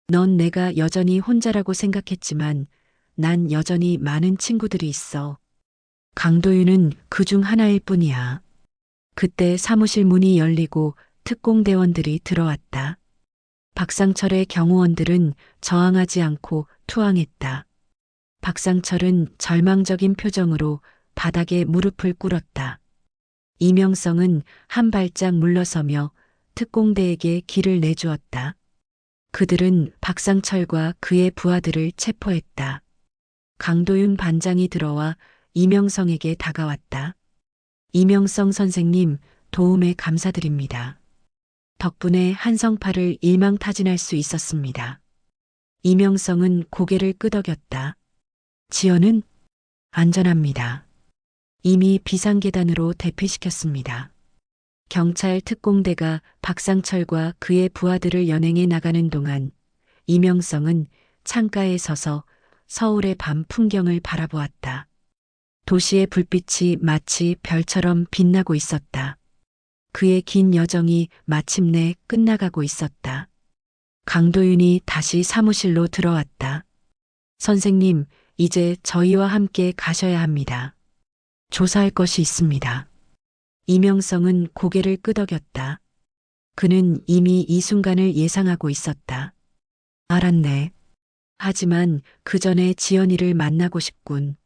넌 내가 여전히 혼자라고 생각했지만 난 여전히 많은 친구들이 있어. 강도윤은 그중 하나일 뿐이야. 그때 사무실 문이 열리고 특공대원들이 들어왔다. 박상철의 경호원들은 저항하지 않고 투항했다. 박상철은 절망적인 표정으로 바닥에 무릎을 꿇었다. 이명성은 한 발짝 물러서며 특공대에게 길을 내주었다. 그들은 박상철과 그의 부하들을 체포했다. 강도윤 반장이 들어와 이명성에게 다가왔다. 이명성 선생님, 도움에 감사드립니다. 덕분에 한성파를 일망타진할 수 있었습니다. 이명성은 고개를 끄덕였다. 지연은 안전합니다. 이미 비상계단으로 대피시켰습니다. 경찰 특공대가 박상철과 그의 부하들을 연행해 나가는 동안 이명성은 창가에 서서 서울의 밤 풍경을 바라보았다. 도시의 불빛이 마치 별처럼 빛나고 있었다. 그의 긴 여정이 마침내 끝나가고 있었다. 강도윤이 다시 사무실로 들어왔다. 선생님, 이제 저희와 함께 가셔야 합니다. 조사할 것이 있습니다. 이명성은 고개를 끄덕였다. 그는 이미 이 순간을 예상하고 있었다. 알았네. 하지만 그 전에 지연이를 만나고 싶군.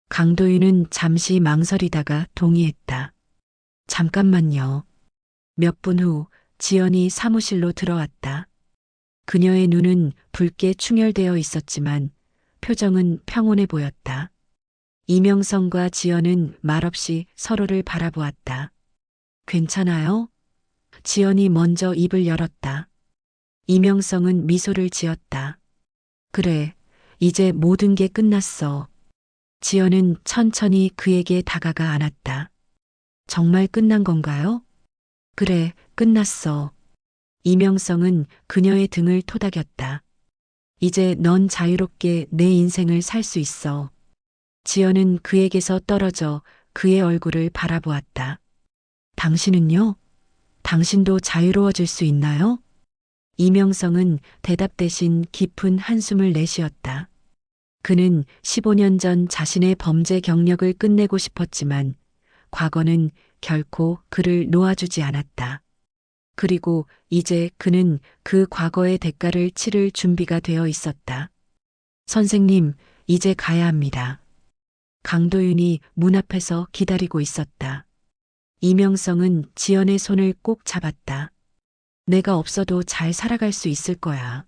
강도윤은 잠시 망설이다가 동의했다. 잠깐만요. 몇 분 후 지연이 사무실로 들어왔다. 그녀의 눈은 붉게 충혈되어 있었지만 표정은 평온해 보였다. 이명성과 지연은 말없이 서로를 바라보았다. 괜찮아요? 지연이 먼저 입을 열었다. 이명성은 미소를 지었다. 그래, 이제 모든 게 끝났어. 지연은 천천히 그에게 다가가 안았다. 정말 끝난 건가요? 그래, 끝났어. 이명성은 그녀의 등을 토닥였다. 이제 넌 자유롭게 내 인생을 살 수 있어. 지연은 그에게서 떨어져 그의 얼굴을 바라보았다. 당신은요? 당신도 자유로워질 수 있나요? 이명성은 대답 대신 깊은 한숨을 내쉬었다. 그는 15년 전 자신의 범죄 경력을 끝내고 싶었지만 과거는 결코 그를 놓아주지 않았다. 그리고 이제 그는 그 과거의 대가를 치를 준비가 되어 있었다. 선생님, 이제 가야 합니다. 강도윤이 문 앞에서 기다리고 있었다. 이명성은 지연의 손을 꼭 잡았다. 내가 없어도 잘 살아갈 수 있을 거야.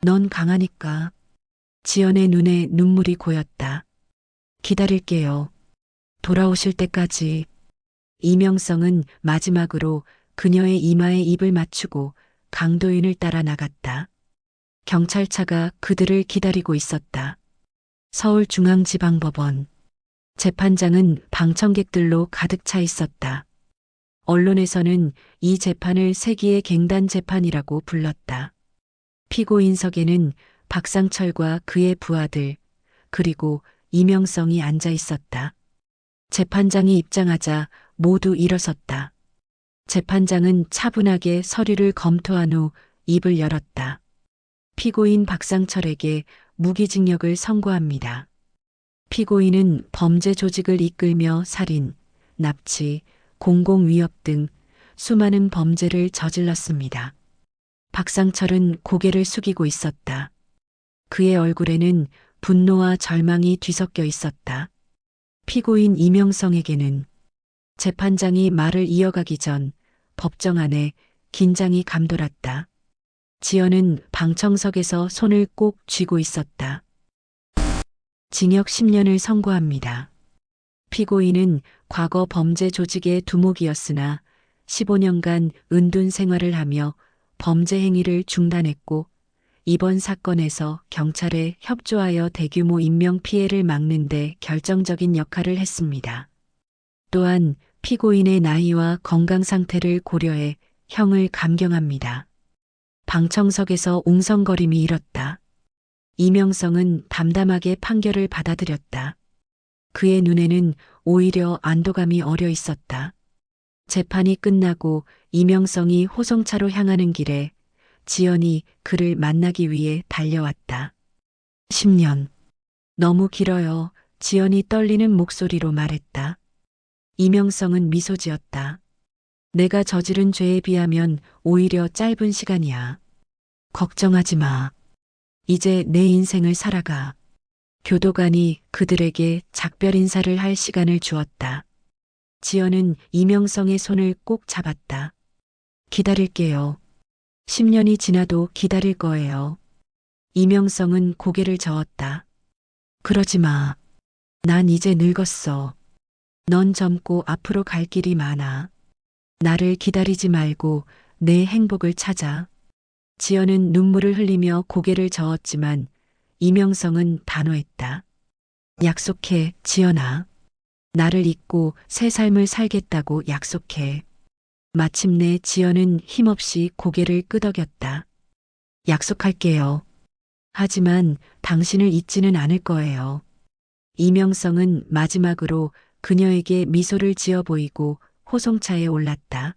넌 강하니까. 지연의 눈에 눈물이 고였다. 기다릴게요. 돌아오실 때까지. 이명성은 마지막으로 그녀의 이마에 입을 맞추고 강도윤을 따라 나갔다. 경찰차가 그들을 기다리고 있었다. 서울중앙지방법원. 재판장은 방청객들로 가득 차 있었다. 언론에서는 이 재판을 세기의 갱단 재판이라고 불렀다. 피고인석에는 박상철과 그의 부하들, 그리고 이명성이 앉아 있었다. 재판장이 입장하자 모두 일어섰다. 재판장은 차분하게 서류를 검토한 후 입을 열었다. 피고인 박상철에게 무기징역을 선고합니다. 피고인은 범죄 조직을 이끌며 살인, 납치, 공공위협 등 수많은 범죄를 저질렀습니다. 박상철은 고개를 숙이고 있었다. 그의 얼굴에는 분노와 절망이 뒤섞여 있었다. 피고인 이명성에게는 재판장이 말을 이어가기 전 법정 안에 긴장이 감돌았다. 지연은 방청석에서 손을 꼭 쥐고 있었다. 징역 10년을 선고합니다. 피고인은 과거 범죄 조직의 두목이었으나 15년간 은둔 생활을 하며 범죄 행위를 중단했고 이번 사건에서 경찰에 협조하여 대규모 인명 피해를 막는 데 결정적인 역할을 했습니다. 또한 피고인의 나이와 건강 상태를 고려해 형을 감경합니다. 방청석에서 웅성거림이 일었다. 이명성은 담담하게 판결을 받아들였다. 그의 눈에는 오히려 안도감이 어려 있었다. 재판이 끝나고 이명성이 호송차로 향하는 길에 지연이 그를 만나기 위해 달려왔다. 10년. 너무 길어요. 지연이 떨리는 목소리로 말했다. 이명성은 미소 지었다. 내가 저지른 죄에 비하면 오히려 짧은 시간이야. 걱정하지 마. 이제 내 인생을 살아가. 교도관이 그들에게 작별 인사를 할 시간을 주었다. 지연은 이명성의 손을 꼭 잡았다. 기다릴게요. 10년이 지나도 기다릴 거예요. 이명성은 고개를 저었다. 그러지 마. 난 이제 늙었어. 넌 젊고 앞으로 갈 길이 많아. 나를 기다리지 말고 내 행복을 찾아. 지연은 눈물을 흘리며 고개를 저었지만 이명성은 단호했다. 약속해, 지연아. 나를 잊고 새 삶을 살겠다고 약속해. 마침내 지연은 힘없이 고개를 끄덕였다. 약속할게요. 하지만 당신을 잊지는 않을 거예요. 이명성은 마지막으로 그녀에게 미소를 지어 보이고 호송차에 올랐다.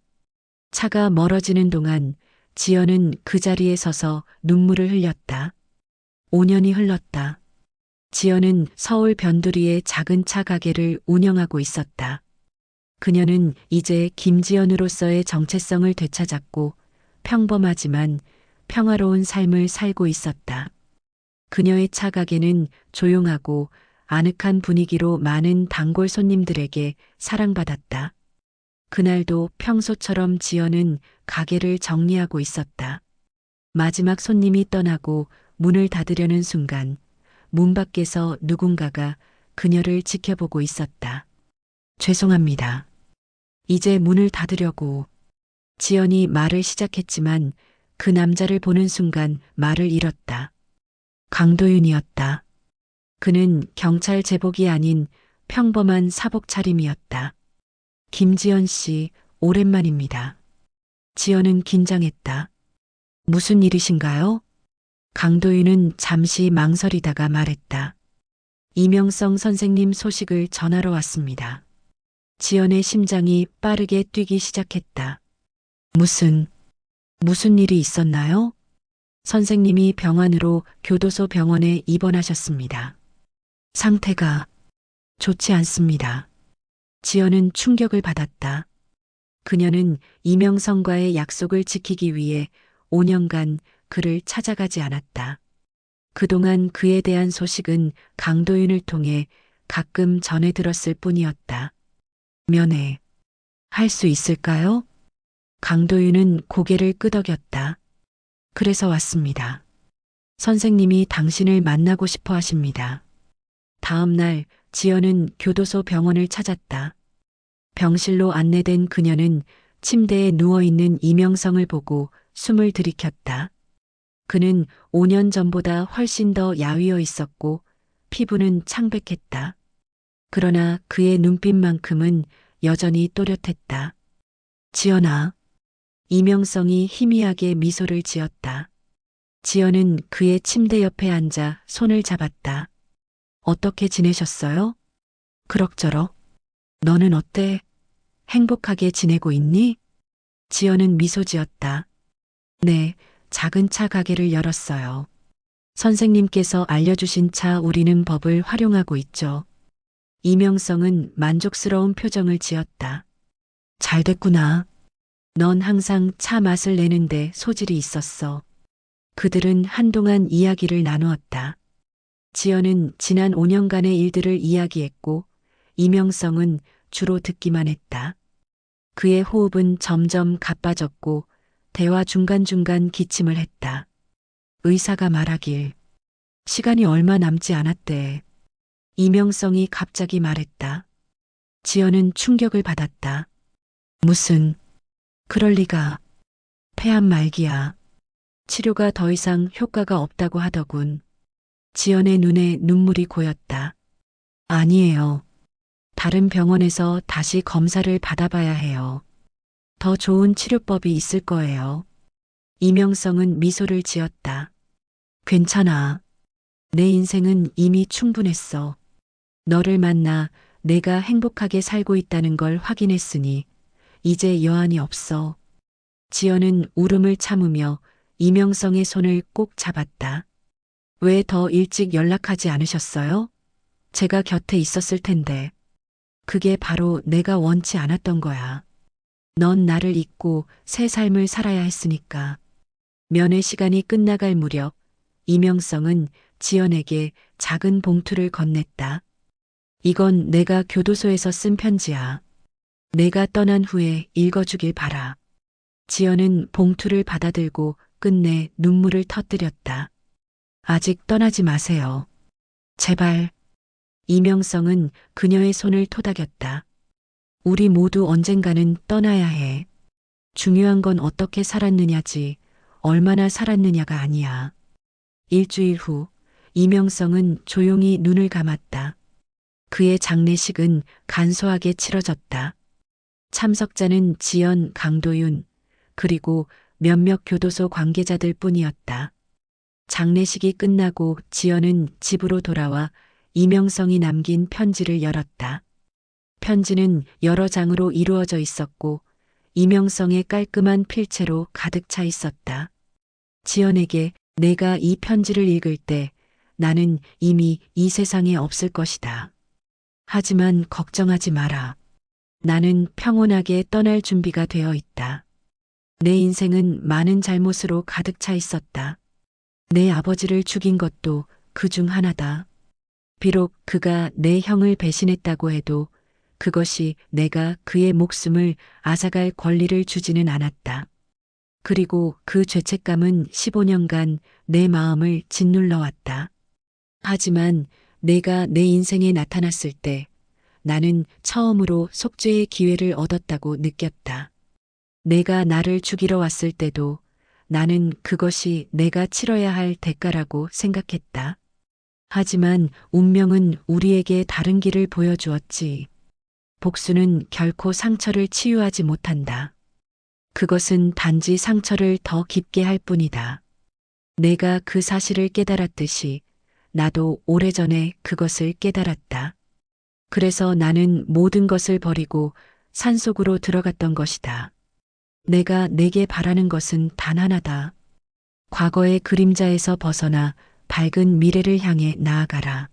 차가 멀어지는 동안 지연은 그 자리에 서서 눈물을 흘렸다. 5년이 흘렀다. 지연은 서울 변두리의 작은 차 가게를 운영하고 있었다. 그녀는 이제 김지연으로서의 정체성을 되찾았고 평범하지만 평화로운 삶을 살고 있었다. 그녀의 차 가게는 조용하고 아늑한 분위기로 많은 단골 손님들에게 사랑받았다. 그날도 평소처럼 지연은 가게를 정리하고 있었다. 마지막 손님이 떠나고 문을 닫으려는 순간 문 밖에서 누군가가 그녀를 지켜보고 있었다. 죄송합니다. 이제 문을 닫으려고. 지연이 말을 시작했지만 그 남자를 보는 순간 말을 잃었다. 강도윤이었다. 그는 경찰 제복이 아닌 평범한 사복 차림이었다. 김지연 씨, 오랜만입니다. 지연은 긴장했다. 무슨 일이신가요? 강도윤은 잠시 망설이다가 말했다. 이명성 선생님 소식을 전하러 왔습니다. 지연의 심장이 빠르게 뛰기 시작했다. 무슨 일이 있었나요? 선생님이 병원으로 교도소 병원에 입원하셨습니다. 상태가 좋지 않습니다. 지연은 충격을 받았다. 그녀는 이명성과의 약속을 지키기 위해 5년간 그를 찾아가지 않았다. 그동안 그에 대한 소식은 강도윤을 통해 가끔 전해 들었을 뿐이었다. 면회, 할 수 있을까요? 강도윤은 고개를 끄덕였다. 그래서 왔습니다. 선생님이 당신을 만나고 싶어 하십니다. 다음 날 지연은 교도소 병원을 찾았다. 병실로 안내된 그녀는 침대에 누워있는 이명성을 보고 숨을 들이켰다. 그는 5년 전보다 훨씬 더 야위어 있었고 피부는 창백했다. 그러나 그의 눈빛만큼은 여전히 또렷했다. 지연아. 이명성이 희미하게 미소를 지었다. 지연은 그의 침대 옆에 앉아 손을 잡았다. 어떻게 지내셨어요? 그럭저럭. 너는 어때? 행복하게 지내고 있니? 지연은 미소 지었다. 네, 작은 차 가게를 열었어요. 선생님께서 알려주신 차 우리는 법을 활용하고 있죠. 이명성은 만족스러운 표정을 지었다. 잘 됐구나. 넌 항상 차 맛을 내는데 소질이 있었어. 그들은 한동안 이야기를 나누었다. 지연은 지난 5년간의 일들을 이야기했고 이명성은 주로 듣기만 했다. 그의 호흡은 점점 가빠졌고 대화 중간중간 기침을 했다. 의사가 말하길 시간이 얼마 남지 않았대. 이명성이 갑자기 말했다. 지연은 충격을 받았다. 무슨 그럴 리가. 폐암 말기야. 치료가 더 이상 효과가 없다고 하더군. 지연의 눈에 눈물이 고였다. 아니에요. 다른 병원에서 다시 검사를 받아봐야 해요. 더 좋은 치료법이 있을 거예요. 이명성은 미소를 지었다. 괜찮아. 내 인생은 이미 충분했어. 너를 만나 내가 행복하게 살고 있다는 걸 확인했으니 이제 여한이 없어. 지연은 울음을 참으며 이명성의 손을 꼭 잡았다. 왜 더 일찍 연락하지 않으셨어요? 제가 곁에 있었을 텐데. 그게 바로 내가 원치 않았던 거야. 넌 나를 잊고 새 삶을 살아야 했으니까. 면회 시간이 끝나갈 무렵 이명성은 지연에게 작은 봉투를 건넸다. 이건 내가 교도소에서 쓴 편지야. 내가 떠난 후에 읽어주길 바라. 지연은 봉투를 받아들고 끝내 눈물을 터뜨렸다. 아직 떠나지 마세요. 제발. 이명성은 그녀의 손을 토닥였다. 우리 모두 언젠가는 떠나야 해. 중요한 건 어떻게 살았느냐지, 얼마나 살았느냐가 아니야. 일주일 후, 이명성은 조용히 눈을 감았다. 그의 장례식은 간소하게 치러졌다. 참석자는 지연, 강도윤, 그리고 몇몇 교도소 관계자들 뿐이었다. 장례식이 끝나고 지연은 집으로 돌아와 이명성이 남긴 편지를 열었다. 편지는 여러 장으로 이루어져 있었고 이명성의 깔끔한 필체로 가득 차 있었다. 지연에게 내가 이 편지를 읽을 때 나는 이미 이 세상에 없을 것이다. 하지만 걱정하지 마라. 나는 평온하게 떠날 준비가 되어 있다. 내 인생은 많은 잘못으로 가득 차 있었다. 내 아버지를 죽인 것도 그 중 하나다. 비록 그가 내 형을 배신했다고 해도 그것이 내가 그의 목숨을 앗아갈 권리를 주지는 않았다. 그리고 그 죄책감은 15년간 내 마음을 짓눌러 왔다. 하지만 내가 내 인생에 나타났을 때 나는 처음으로 속죄의 기회를 얻었다고 느꼈다. 내가 나를 죽이러 왔을 때도 나는 그것이 내가 치러야 할 대가라고 생각했다. 하지만 운명은 우리에게 다른 길을 보여주었지. 복수는 결코 상처를 치유하지 못한다. 그것은 단지 상처를 더 깊게 할 뿐이다. 내가 그 사실을 깨달았듯이 나도 오래전에 그것을 깨달았다. 그래서 나는 모든 것을 버리고 산속으로 들어갔던 것이다. 내가 내게 바라는 것은 단 하나다. 과거의 그림자에서 벗어나 밝은 미래를 향해 나아가라.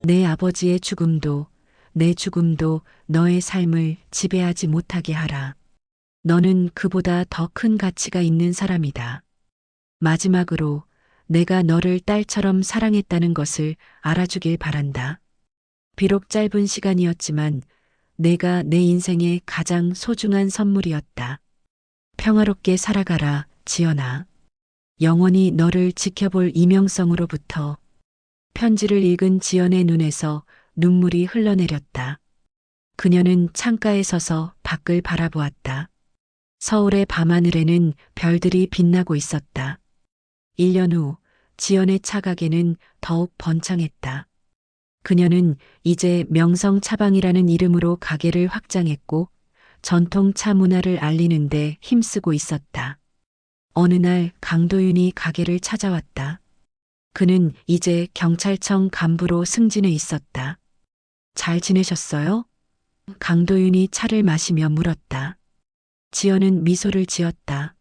내 아버지의 죽음도 내 죽음도 너의 삶을 지배하지 못하게 하라. 너는 그보다 더 큰 가치가 있는 사람이다. 마지막으로 내가 너를 딸처럼 사랑했다는 것을 알아주길 바란다. 비록 짧은 시간이었지만 내가 내 인생의 가장 소중한 선물이었다. 평화롭게 살아가라, 지연아. 영원히 너를 지켜볼 이명성으로부터. 편지를 읽은 지연의 눈에서 눈물이 흘러내렸다. 그녀는 창가에 서서 밖을 바라보았다. 서울의 밤하늘에는 별들이 빛나고 있었다. 1년 후 지연의 차가게는 더욱 번창했다. 그녀는 이제 명성차방이라는 이름으로 가게를 확장했고 전통 차 문화를 알리는데 힘쓰고 있었다. 어느 날 강도윤이 가게를 찾아왔다. 그는 이제 경찰청 간부로 승진해 있었다. 잘 지내셨어요? 강도윤이 차를 마시며 물었다. 지연은 미소를 지었다.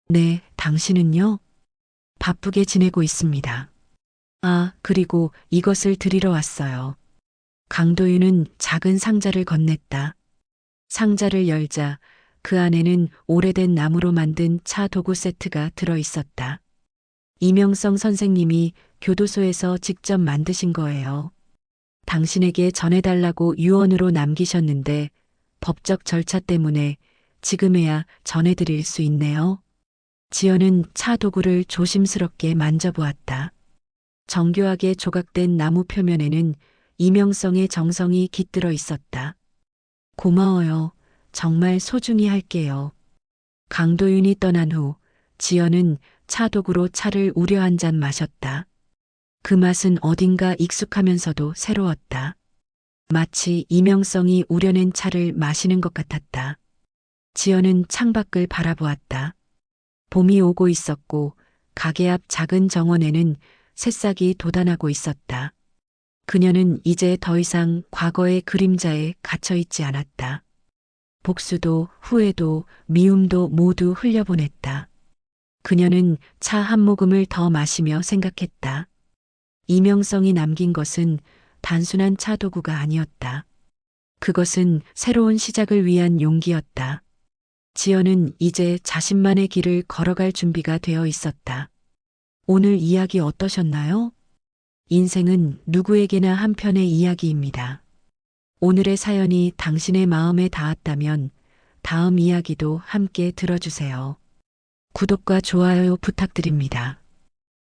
네, 당신은요? 바쁘게 지내고 있습니다. 아, 그리고 이것을 드리러 왔어요. 강도윤은 작은 상자를 건넸다. 상자를 열자 그 안에는 오래된 나무로 만든 차 도구 세트가 들어 있었다. 이명성 선생님이 교도소에서 직접 만드신 거예요. 당신에게 전해달라고 유언으로 남기셨는데 법적 절차 때문에 지금에야 전해드릴 수 있네요. 지연은 차 도구를 조심스럽게 만져보았다. 정교하게 조각된 나무 표면에는 이명성의 정성이 깃들어 있었다. 고마워요. 정말 소중히 할게요. 강도윤이 떠난 후 지연은 차독으로 차를 우려 한 잔 마셨다. 그 맛은 어딘가 익숙하면서도 새로웠다. 마치 이명성이 우려낸 차를 마시는 것 같았다. 지연은 창밖을 바라보았다. 봄이 오고 있었고 가게 앞 작은 정원에는 새싹이 돋아나고 있었다. 그녀는 이제 더 이상 과거의 그림자에 갇혀 있지 않았다. 복수도 후회도 미움도 모두 흘려보냈다. 그녀는 차 한 모금을 더 마시며 생각했다. 이명성이 남긴 것은 단순한 차 도구가 아니었다. 그것은 새로운 시작을 위한 용기였다. 지연은 이제 자신만의 길을 걸어갈 준비가 되어 있었다. 오늘 이야기 어떠셨나요? 인생은 누구에게나 한 편의 이야기입니다. 오늘의 사연이 당신의 마음에 닿았다면 다음 이야기도 함께 들어주세요. 구독과 좋아요 부탁드립니다.